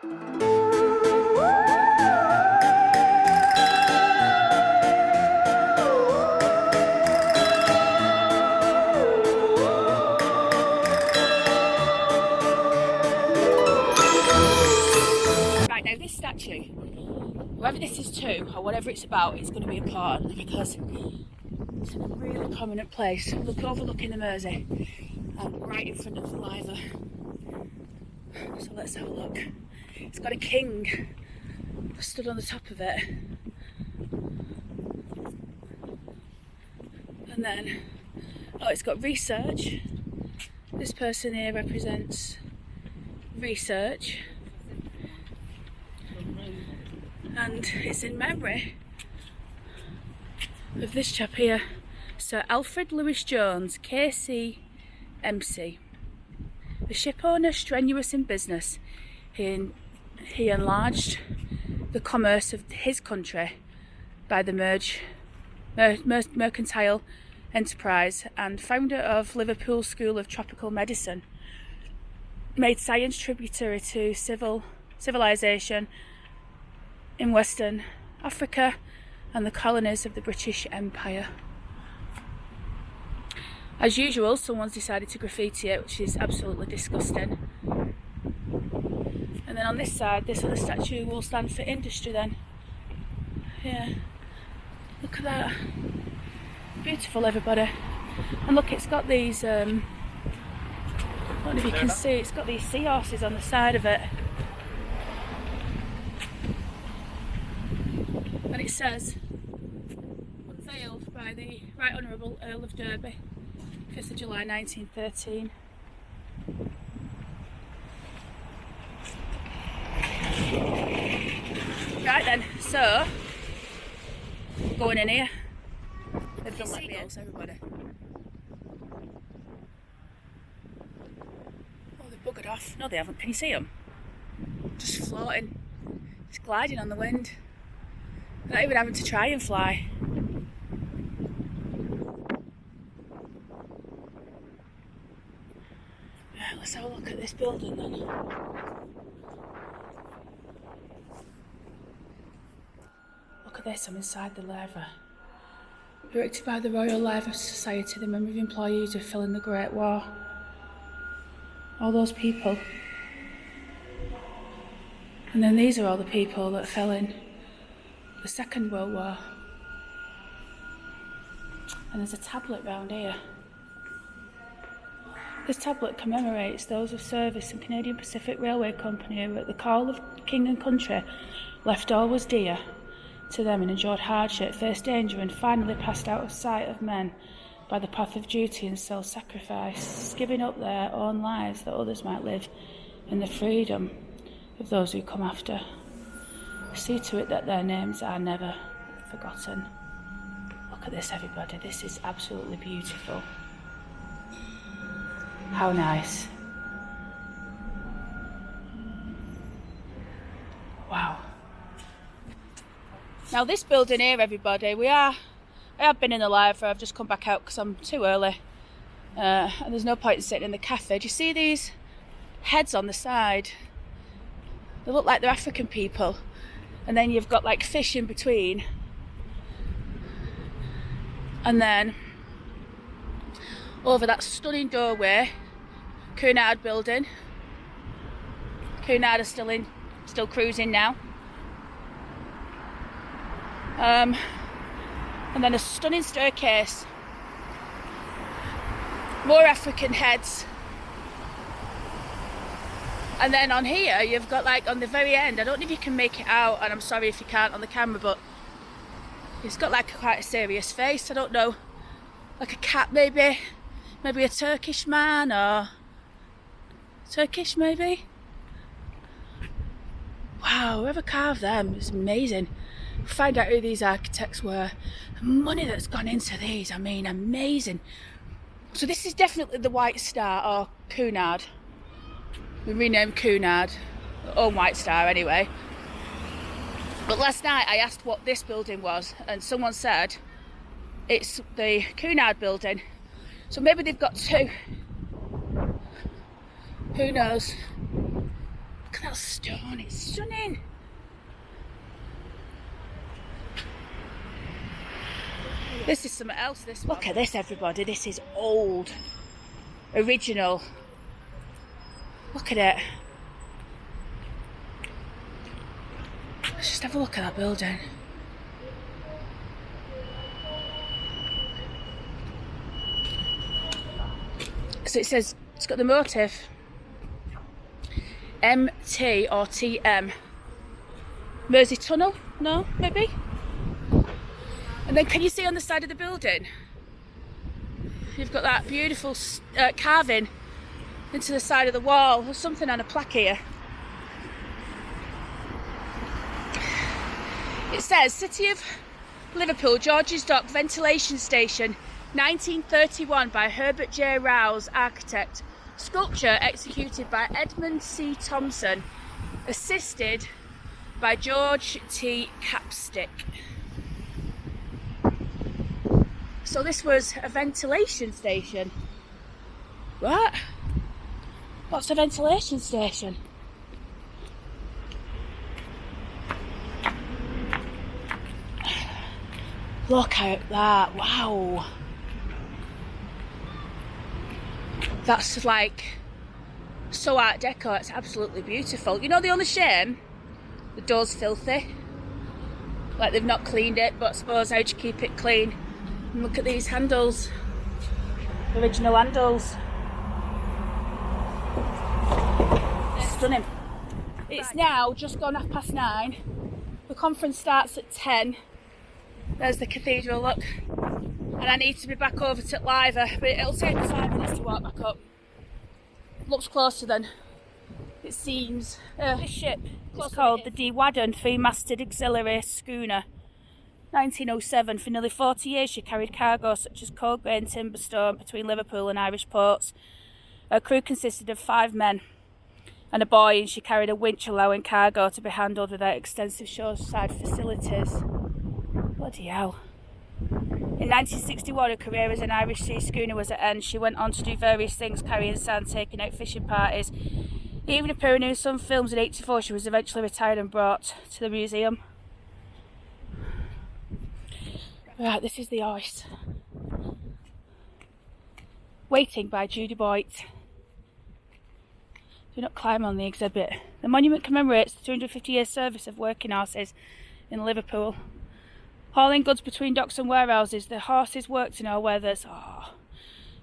Right, now this statue, whoever this is to, or whatever it's about, it's going to be important because it's in a really prominent place. Look, overlooking the Mersey and right in front of the Liver. So let's have a look. It's got a king stood on the top of it. And then, oh, it's got research. This person here represents research. And it's in memory of this chap here, Sir Alfred Lewis Jones, KC MC. A ship owner strenuous in business, he enlarged the commerce of his country by the mercantile enterprise, and founder of Liverpool School of Tropical Medicine, made science tributary to civilization in Western Africa and the colonies of the British Empire. As usual, someone's decided to graffiti it, which is absolutely disgusting. And then on this side, this other statue will stand for industry then. Yeah, look at that. Beautiful, everybody. And look, it's got these, I don't know if you can see, it's got these seahorses on the side of it. And it says, unveiled by the Right Honourable Earl of Derby, 5th of July 1913. Right then, so, going in here. They've done like Beatles, everybody. Oh, they've buggered off. No, they haven't. Can you see them? Just floating. Just gliding on the wind. Not even having to try and fly. Right, let's have a look at this building then. Look at this, I'm inside the Liver. Erected by the Royal Liver Society, the memory of employees who fell in the Great War. All those people. And then these are all the people that fell in the Second World War. And there's a tablet round here. This tablet commemorates those of service in Canadian Pacific Railway Company who, at the call of king and country, left all was dear to them and endured hardship, faced danger, and finally passed out of sight of men by the path of duty and self-sacrifice, giving up their own lives that others might live in the freedom of those who come after. See to it that their names are never forgotten. Look at this, everybody. This is absolutely beautiful. How nice. Wow. Now this building here, everybody, I have been in the Liver. I've just come back out because I'm too early. And there's no point in sitting in the cafe. Do you see these heads on the side? They look like they're African people. And then you've got like fish in between. And then over that stunning doorway, Cunard building. Cunard are still cruising now. And then a stunning staircase. More African heads. And then on here, you've got like on the very end, I don't know if you can make it out, and I'm sorry if you can't on the camera, but it's got like quite a serious face. I don't know, like a cat maybe a Turkish man, or Turkish maybe. Wow, whoever carved them is amazing. Find out who these architects were. The money that's gone into these, I mean, amazing. So this is definitely the White Star, or Cunard. We renamed Cunard, or White Star anyway. But last night I asked what this building was, and someone said it's the Cunard building. So maybe they've got two. Who knows? Look at that stone, it's stunning. This is something else, this one. Look at this, everybody. This is old. Original. Look at it. Let's just have a look at that building. So it says, it's got the motif MT or TM. Mersey Tunnel? No, maybe? And then can you see on the side of the building? You've got that beautiful carving into the side of the wall. There's something on a plaque here. It says, City of Liverpool, George's Dock Ventilation Station, 1931 by Herbert J. Rouse, architect. Sculpture executed by Edmund C. Thompson, assisted by George T. Capstick. So this was a ventilation station. What? What's a ventilation station? Look at that, wow. That's like so Art Deco, it's absolutely beautiful. You know the only shame? The door's filthy. Like they've not cleaned it, but I suppose how'd you keep it clean? And look at these handles. Original handles. Stunning. It's now just gone 9:30. The conference starts at 10. There's the cathedral, look. And I need to be back over to Liver, but it'll take me 5 minutes to walk back up. Looks closer than it seems. This ship is called the De Wadden, three-masted auxiliary schooner. 1907, for nearly 40 years she carried cargo such as coal grain, timber stone between Liverpool and Irish ports. Her crew consisted of 5 men and a boy, and she carried a winch allowing cargo to be handled without extensive shoreside facilities. Bloody hell. In 1961, her career as an Irish sea schooner was at end. She went on to do various things, carrying sand, taking out fishing parties. Even appearing in some films in 1984, she was eventually retired and brought to the museum. Right, this is the ice. Waiting by Judy Boyd. Do not climb on the exhibit. The monument commemorates the 250-year service of working horses in Liverpool. Hauling goods between docks and warehouses, the horses worked in all weathers.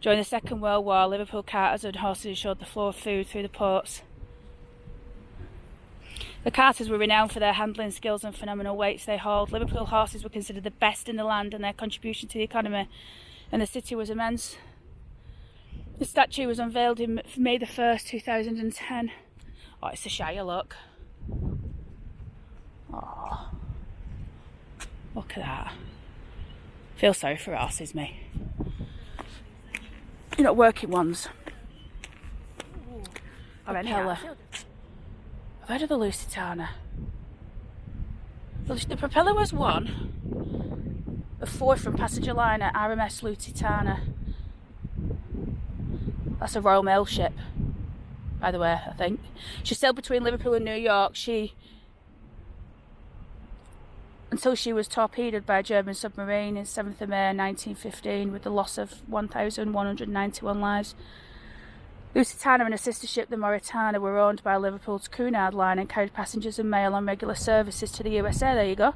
During the Second World War, Liverpool carters and horses ensured the flow of food through the ports. The carters were renowned for their handling skills and phenomenal weights they hauled. Liverpool horses were considered the best in the land, and their contribution to the economy and the city was immense. The statue was unveiled in May the 1st, 2010. Oh, it's a shire look. Oh, look at that. Feel sorry for horses, me. You're not working ones. Propeller. I've heard of the Lusitana. The propeller was one of 4 from passenger liner RMS Lusitana. That's a Royal Mail ship, by the way, I think. She sailed between Liverpool and New York. Until she was torpedoed by a German submarine in 7th of May 1915 with the loss of 1,191 lives. Lusitana and her sister ship, the Mauretania, were owned by Liverpool's Cunard Line and carried passengers and mail on regular services to the USA. There you go.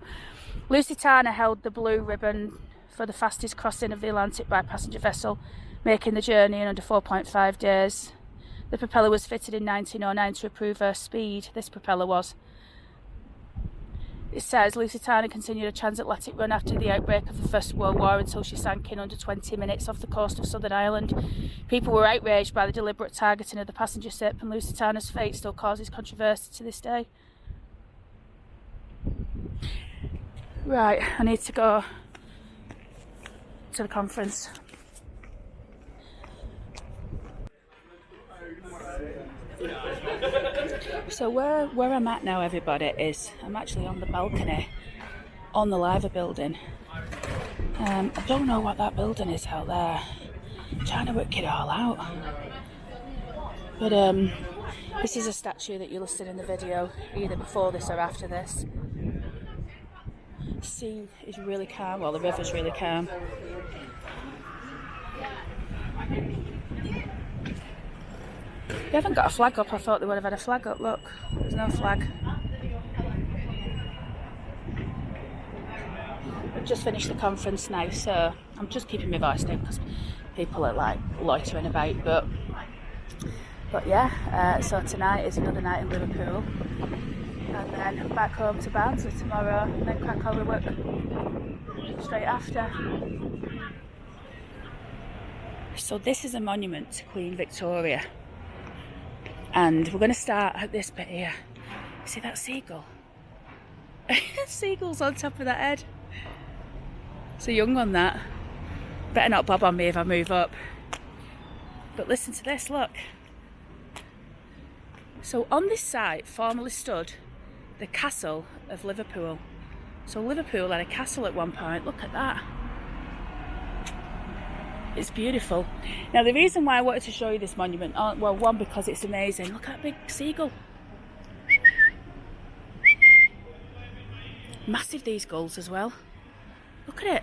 Lusitana held the blue ribbon for the fastest crossing of the Atlantic by passenger vessel, making the journey in under 4.5 days. The propeller was fitted in 1909 to improve her speed. This propeller was. It says Lusitana continued a transatlantic run after the outbreak of the First World War until she sank in under 20 minutes off the coast of Southern Ireland. People were outraged by the deliberate targeting of the passenger ship, and Lusitana's fate still causes controversy to this day. Right, I need to go to the conference. So where I'm at now, everybody, is I'm actually on the balcony on the Liver building. I don't know what that building is out there. I'm trying to work it all out. But This is a statue that you'll have seen in the video, either before this or after this. The sea is really calm, well, the river's really calm. They haven't got a flag up. I thought they would have had a flag up. Look, there's no flag. We've just finished the conference now, so I'm just keeping my voice down because people are like loitering about. But yeah, so tonight is another night in Liverpool, and then back home to Barnsley tomorrow, and then crack on with work straight after. So this is a monument to Queen Victoria, and we're going to start at this bit here. See that seagull? Seagull's on top of that head. It's a young one, that. Better not bob on me if I move up. But listen to this, look. So on this site formerly stood the castle of Liverpool. So Liverpool had a castle at one point. Look at that. It's beautiful. Now the reason why I wanted to show you this monument, well, one, because it's amazing. Look at that big seagull. Massive, these gulls as well. Look at it.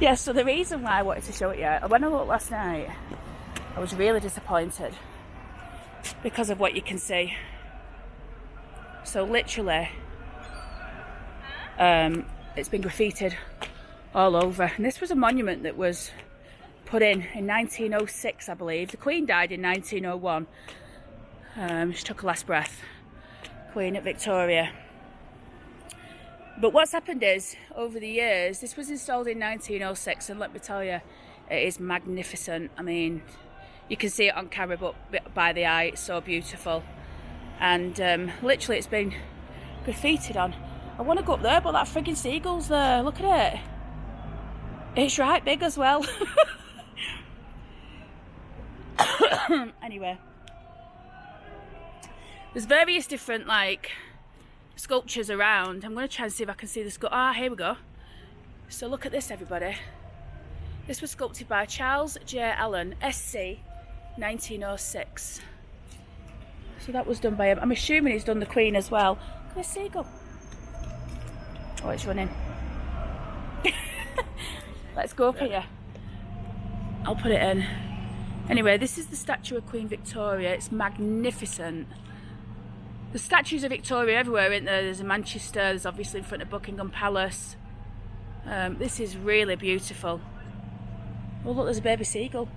Yeah, so the reason why I wanted to show it you, when I looked last night, I was really disappointed because of what you can see. So literally, it's been graffitied all over. And this was a monument that was put in 1906, I believe. The Queen died in 1901. She took her last breath. Queen Victoria. But what's happened is, over the years, this was installed in 1906, and let me tell you, it is magnificent. I mean, you can see it on camera, but by the eye, it's so beautiful. And literally, it's been graffitied on. I want to go up there, but that frigging seagull's there. Look at it. It's right big as well. Anyway, there's various different, like, sculptures around. I'm going to try and see if I can see the sculpture. Ah, here we go. So look at this, everybody. This was sculpted by Charles J. Allen, SC, 1906. So that was done by him. I'm assuming he's done the Queen as well. Look at this seagull. Oh, it's running. Let's go up here. I'll put it in. Anyway, this is the statue of Queen Victoria. It's magnificent. The statues of Victoria everywhere, isn't there? There's in Manchester, there's obviously in front of Buckingham Palace. This is really beautiful. Oh look, there's a baby seagull.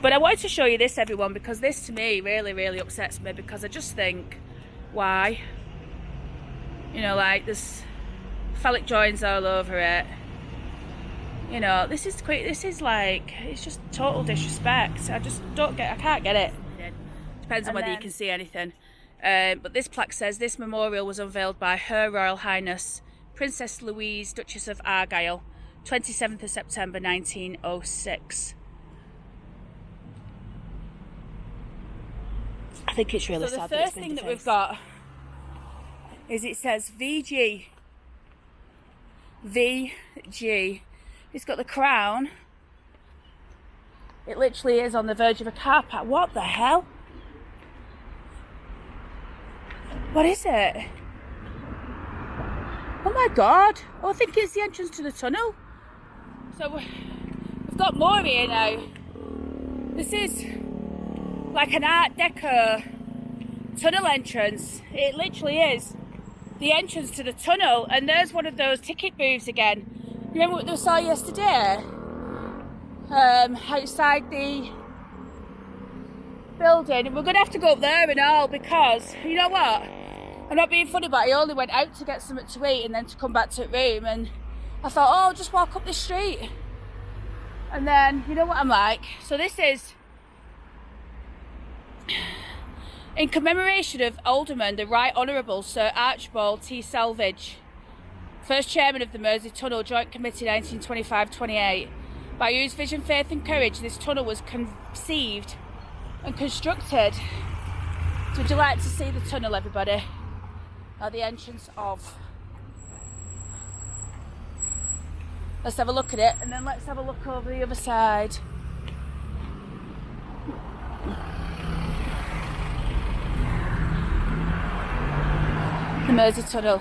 But I wanted to show you this, everyone, because this to me really, really upsets me, because I just think, why? You know, like, there's phallic joints all over it. You know, this is like, it's just total disrespect. I just don't get, I can't get it. Depends on whether you can see anything. But this plaque says, this memorial was unveiled by Her Royal Highness Princess Louise, Duchess of Argyll, 27th of September 1906. I think it's really sad. So the first thing that we've got is, it says VG. VG. It's got the crown. It literally is on the verge of a car park. What the hell? What is it? Oh my god. Oh, I think it's the entrance to the tunnel. So we've got more here now. This is like an Art Deco tunnel entrance. It literally is the entrance to the tunnel. And there's one of those ticket booths again. Remember what we saw yesterday? Outside the building. And we're going to have to go up there and all, because, you know what? I'm not being funny, but I only went out to get something to eat and then to come back to the room, and I thought, oh, I'll just walk up this street. And then, you know what I'm like? So this is in commemoration of Alderman, the Right Honourable Sir Archibald T. Salvage, first chairman of the Mersey Tunnel Joint Committee 1925-28, by whose vision, faith and courage this tunnel was conceived and constructed. So would you like to see the tunnel, everybody? At the entrance of. Let's have a look at it, and then let's have a look over the other side. Mersey Tunnel.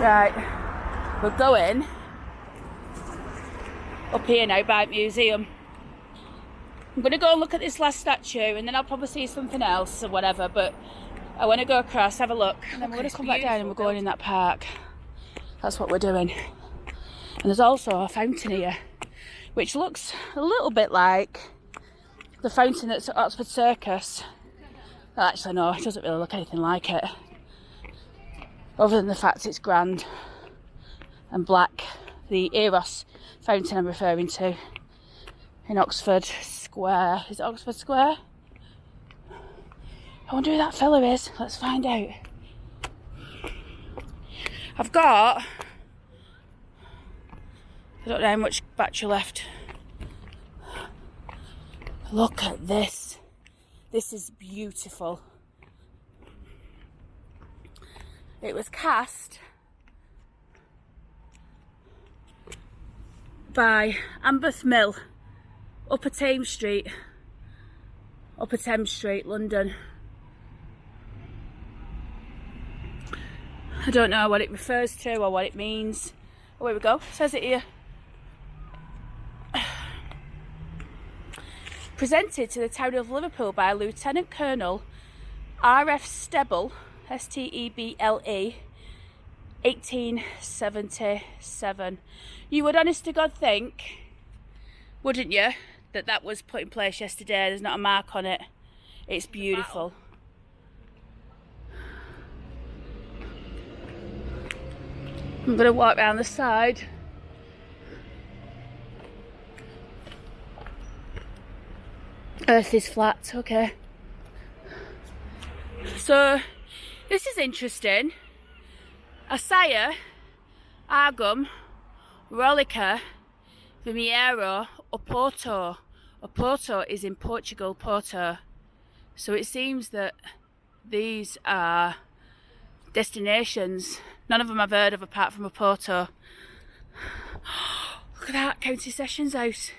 Right, we're going up here now by the museum. I'm going to go and look at this last statue and then I'll probably see something else or whatever, but I want to go across, have a look, and then we're going to come back down and we're going in that park. That's what we're doing. And there's also a fountain here, which looks a little bit like the fountain that's at Oxford Circus. Well, actually no, it doesn't really look anything like it, other than the fact it's grand and black. The Eros fountain I'm referring to in Oxford Square. Is it Oxford Square? I wonder who that fella is. Let's find out. I've got, I don't know how much battery left. Look at this. This is beautiful. It was cast by Amberth Mill, Upper Thames Street, London. I don't know what it refers to or what it means. Oh, here we go. It says it here. Presented to the town of Liverpool by Lieutenant Colonel R.F. Steble, S-T-E-B-L-E, 1877. You would honest to God think, wouldn't you, that that was put in place yesterday? There's not a mark on it. It's beautiful. I'm going to walk around the side. Earth is flat, okay. So, this is interesting. Assaia, Argum, Rolica, Vimiero, Oporto. Oporto is in Portugal, Porto. So it seems that these are destinations. None of them I've heard of apart from Oporto. Look at that, County Sessions House.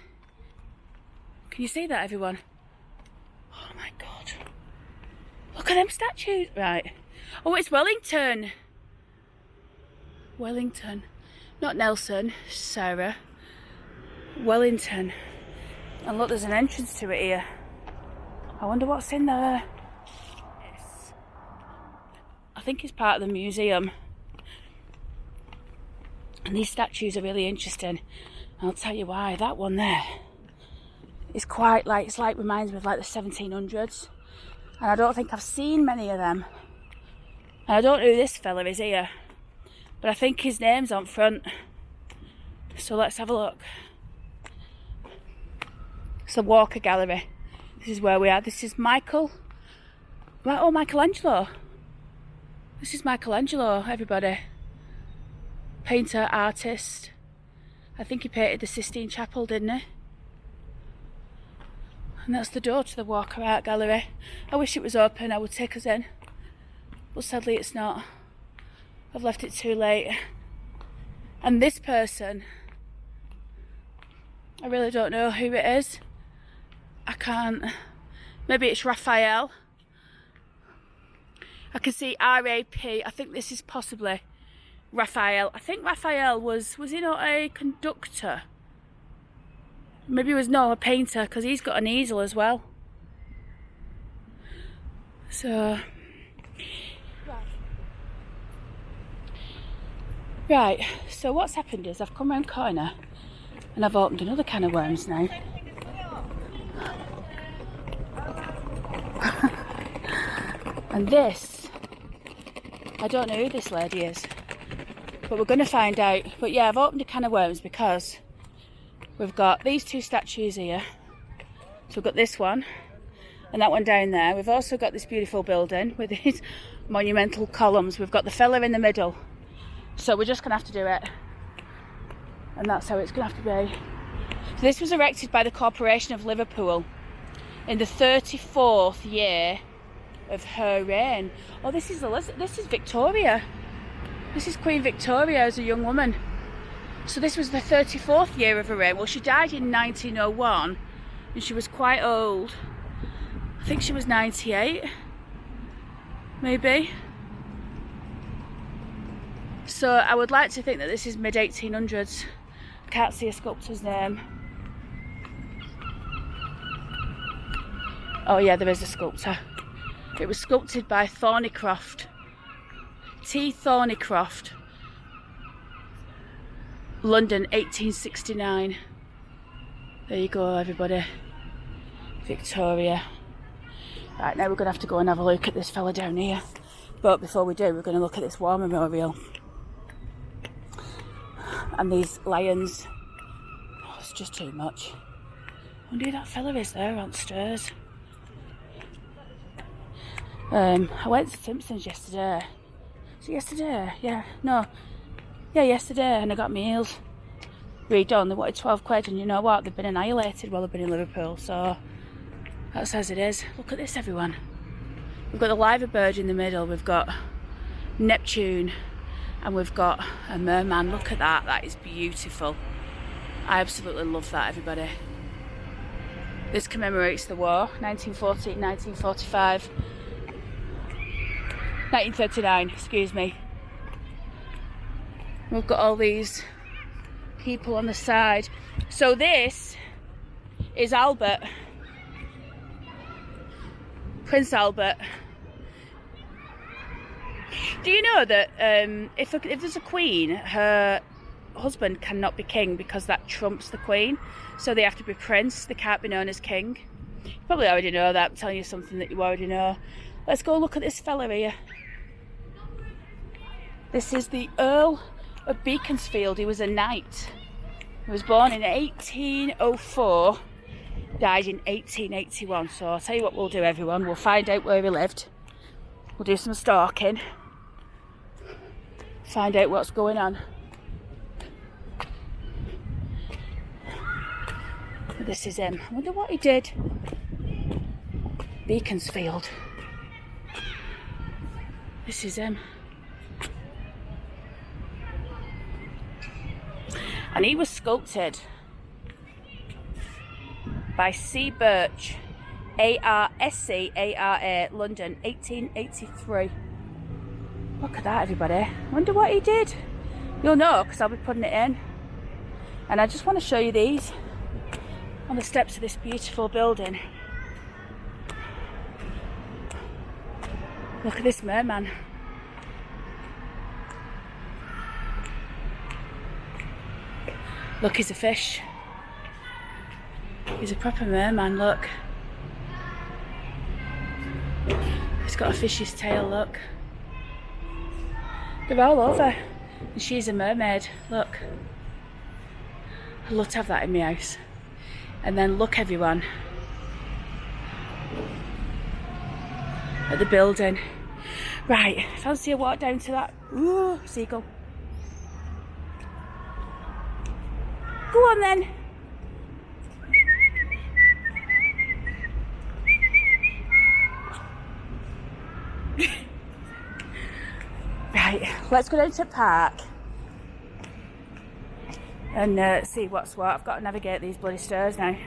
Can you see that, everyone? Oh my God. Look at them statues. Right. Oh, it's Wellington. Wellington. Not Nelson, Sarah. Wellington. And look, there's an entrance to it here. I wonder what's in there. Yes. I think it's part of the museum. And these statues are really interesting. And I'll tell you why. That one there is quite like, it's like, reminds me of like the 1700s. And I don't think I've seen many of them. And I don't know who this fella is here, but I think his name's on front. So let's have a look. It's the Walker Gallery. This is where we are. This is Michael. Right, oh, Michelangelo. This is Michelangelo, everybody. Painter, artist. I think he painted the Sistine Chapel, didn't he? And that's the door to the Walker Art Gallery. I wish it was open, I would take us in. But sadly it's not. I've left it too late. And this person, I really don't know who it is. I can't. Maybe it's Raphael. I can see R-A-P. I think this is possibly Raphael. I think Raphael was he not a conductor? Maybe he was a painter, because he's got an easel as well. So, right, so what's happened is I've come round the corner and I've opened another can of worms now. And this, I don't know who this lady is, but we're going to find out. But yeah, I've opened a can of worms because we've got these two statues here. So we've got this one and that one down there. We've also got this beautiful building with these monumental columns. We've got the fella in the middle. So we're just going to have to do it. And that's how it's going to have to be. So this was erected by the Corporation of Liverpool in the 34th year of her reign. Oh, this is Victoria. This is Queen Victoria as a young woman. So this was the 34th year of her reign. Well, she died in 1901 and she was quite old. I think she was 98, maybe. So I would like to think that this is mid-1800s. I can't see a sculptor's name. Oh yeah, there is a sculptor. It was sculpted by Thornycroft. T. Thornycroft. London, 1869. There you go, everybody. Victoria. Right, now we're going to have to go and have a look at this fella down here. But before we do, we're going to look at this war memorial. And these lions. Oh, it's just too much. I wonder who that fella is there on stairs. I went to Simpsons yesterday. Was it yesterday? Yeah. No. Yeah, yesterday, and I got meals redone. They wanted 12 quid, and you know what? They've been annihilated while they've been in Liverpool, so that's as it is. Look at this, everyone. We've got the liver bird in the middle, we've got Neptune, and we've got a merman. Look at that, that is beautiful. I absolutely love that, everybody. This commemorates the war, 1940, 1945, 1939, excuse me. We've got all these people on the side. So this is Albert, Prince Albert. Do you know that if there's a queen, her husband cannot be king because that trumps the queen? So they have to be prince, they can't be known as king. You probably already know that, I'm telling you something that you already know. Let's go look at this fella here. This is the Earl of Beaconsfield. He was a knight. He was born in 1804, died in 1881. So I'll tell you what we'll do, everyone. We'll find out where he lived. We'll do some stalking. Find out what's going on. This is him. I wonder what he did. Beaconsfield. This is him. And he was sculpted by C. Birch, A-R-S-C-A-R-A, London, 1883. Look at that, everybody. I wonder what he did. You'll know, because I'll be putting it in. And I just want to show you these on the steps of this beautiful building. Look at this merman. Look, he's a fish. He's a proper merman, look. He's got a fish's tail, look. They're all over. And she's a mermaid, look. I'd love to have that in my house. And then look, everyone, at the building. Right, fancy a walk down to that. Ooh, seagull. Go on then. Right, let's go down to the park and see what's what. I've got to navigate these bloody stairs now.